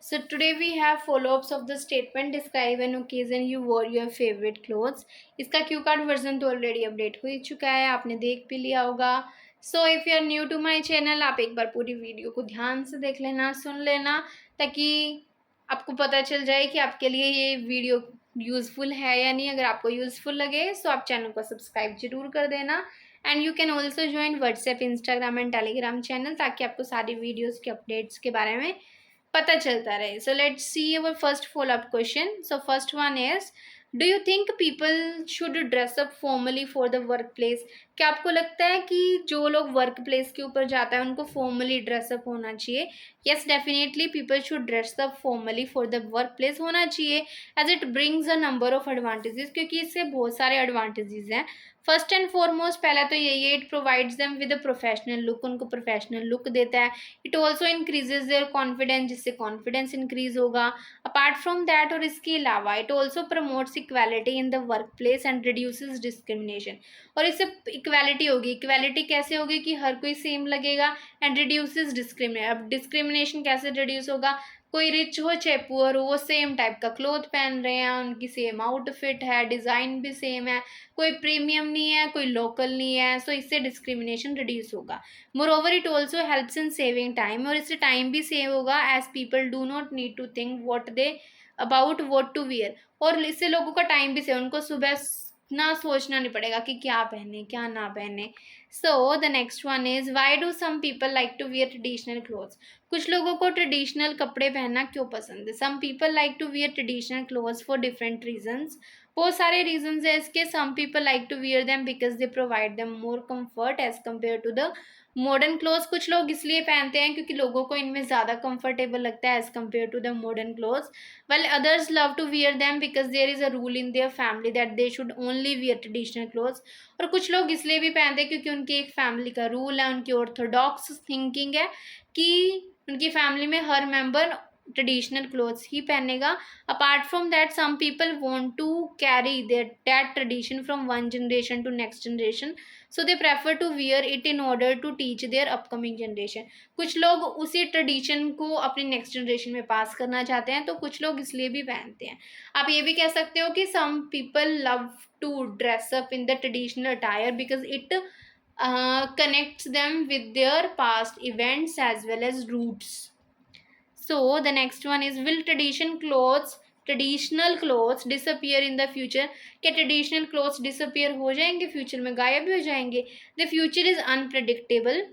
So today we have follow-ups of the statement describe an occasion you wore your favorite clothes. इसका Q card version तो already update हो ही चुका है, आपने देख भी लिया होगा. So if you are new to my channel, आप एक बार पूरी वीडियो को ध्यान से देख लेना, सुन लेना, ताकि आपको पता चल जाए कि आपके लिए ये वीडियो यूज़फुल है या नहीं. अगर आपको यूज़फुल लगे तो आप चैनल को सब्सक्राइब जरूर कर देना. And you can also join WhatsApp, Instagram and Telegram channel, ताकि आपको सारी वीडियोज़ के अपडेट्स के बारे में पता चलता रहे. So let's see our first follow up question. So first one is, do you think people should dress up formally for the work place? क्या आपको लगता है कि जो लोग वर्क प्लेस के ऊपर जाता है उनको फॉर्मली ड्रेसअप होना चाहिए? Yes, definitely people should dress up formally for the work place होना चाहिए, as it brings a number of advantages, क्योंकि इससे बहुत सारे एडवांटेजेस हैं. फर्स्ट एंड फॉरमोस्ट पहला तो यही है, it provides them with a professional look, उनको प्रोफेशनल लुक देता है. It also increases there confidence, जिससे कॉन्फिडेंस इंक्रीज होगा. अपार्ट फ्रॉम दैट, और इसके अलावा, it also promotes equality in the work place and reduces discrimination. और इससे इक्वालिटी होगी. इक्वालिटी कैसे होगी कि हर कोई सेम लगेगा, एंड रिड्यूसेस डिस्क्रिमिनेशन. अब डिस्क्रिमिनेशन कैसे रिड्यूस होगा? कोई रिच हो चाहे पुअर हो, वो सेम टाइप का क्लोथ पहन रहे हैं, उनकी सेम आउटफिट है, डिज़ाइन भी सेम है, कोई प्रीमियम नहीं है, कोई लोकल नहीं है. सो इससे डिस्क्रिमिनेशन रिड्यूस होगा. Moreover, it also helps in saving time, और इससे टाइम भी सेव होगा, as people do not need to think what they about what to wear. और इससे लोगों का टाइम भी सेव, उनको सुबह ना सोचना नहीं पड़ेगा कि क्या पहने क्या ना पहने. So the next one is, why do some people like to wear traditional clothes? कुछ लोगों को ट्रेडिशनल कपड़े पहनना क्यों पसंद है? Some people like to wear traditional clothes for different reasons. बहुत सारे रीजंस है इसके. Some people like to wear them because they provide them more comfort as compare to the modern clothes. कुछ लोग इसलिए पहनते हैं क्योंकि लोगों को इनमें ज़्यादा कंफर्टेबल लगता है as compare to the modern clothes. While others love to wear them because there is a rule in their family that they should only wear traditional clothes. और कुछ लोग इसलिए भी पहनते हैं क्योंकि उनकी एक फैमिली का रूल है, उनकी ऑर्थोडॉक्स थिंकिंग है कि उनकी फैमिली में हर मेंबर ट्रेडिशनल क्लोथ्स ही पहनेगा. Apart from that, some people want to carry that tradition from one generation to next generation, so they prefer to wear it in order to teach their upcoming generation. कुछ लोग उसी tradition को अपनी next generation में पास करना चाहते हैं, तो कुछ लोग इसलिए भी पहनते हैं. आप ये भी कह सकते हो कि some people love to dress up in the traditional attire because it connects them with their past events as well as roots. So the next one is, will traditional clothes disappear in the future? क्या traditional clothes disappear हो जाएंगे future में, गायब भी हो जाएंगे? The future is unpredictable.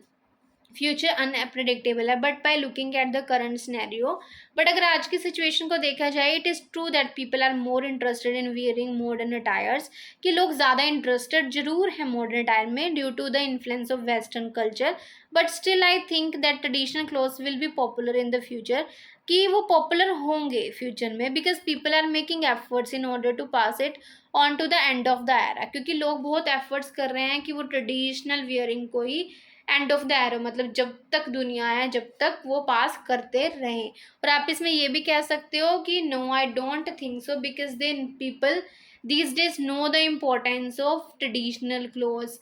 Future unpredictable है, but by looking at the current scenario. But अगर आज की सिचुएशन को देखा जाए, it is true that people are more interested in wearing modern attires. कि लोग ज़्यादा इंटरेस्टेड जरूर हैं मॉडर्न अटायर में due to the influence of western culture. But still I think that traditional clothes will be popular in the future. कि वो popular होंगे future में because people are making efforts in order to pass it on to the end of the era. क्योंकि लोग बहुत efforts कर रहे हैं कि वो ट्रेडिशनल वियरिंग को ही एंड ऑफ द एरो, मतलब जब तक दुनिया है जब तक वो पास करते रहें. और आप इसमें ये भी कह सकते हो कि no, I don't think so, because they people these days know the importance of traditional clothes.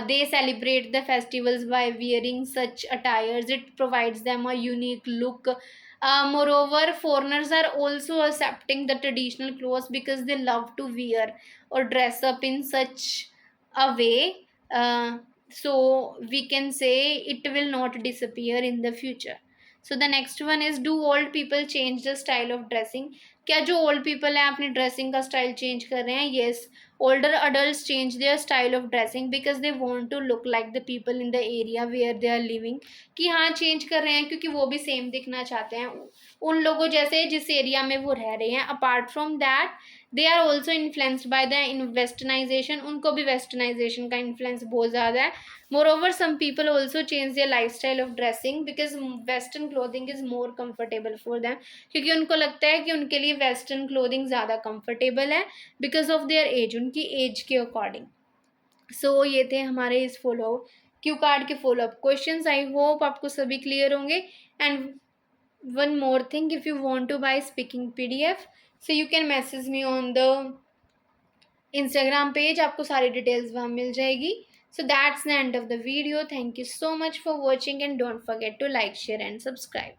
They celebrate the festivals by wearing such attires. It provides them a unique look. Moreover, foreigners are also accepting the traditional clothes because they love to wear or dress up in such a way. So we can say it will not disappear in the future. So the next one is, do old people change the style of dressing? क्या जो old people हैं अपनी dressing का style change कर रहे हैं? Yes, older adult change their style of dressing because they want to look like the people in the area where they are living. कि हाँ, चेंज कर रहे हैं क्योंकि वो भी सेम दिखना चाहते हैं उन लोगों जैसे जिस एरिया में वो रह रहे हैं. Apart from that, they are also influenced by the in westernization. उनको भी वेस्टर्नाइजेशन का इन्फ्लुएंस बहुत ज़्यादा है. Moreover, some people also change their lifestyle of dressing because western clothing is more comfortable for them. क्योंकि उनको लगता है कि उनके लिए वेस्टर्न क्लोथिंग ज़्यादा कंफर्टेबल है बिकॉज ऑफ देयर एज, उनकी एज के अकॉर्डिंग. सो ये थे हमारे इस क्यू कार्ड के फॉलोअप क्वेश्चंस. आई होप आपको सभी क्लियर होंगे. And one more thing, if you want to buy speaking PDF, so you can message me on the Instagram page. आपको सारी डिटेल्स वहाँ मिल जाएगी. So that's the end of the video. Thank you so much for watching and don't forget to like, share and subscribe.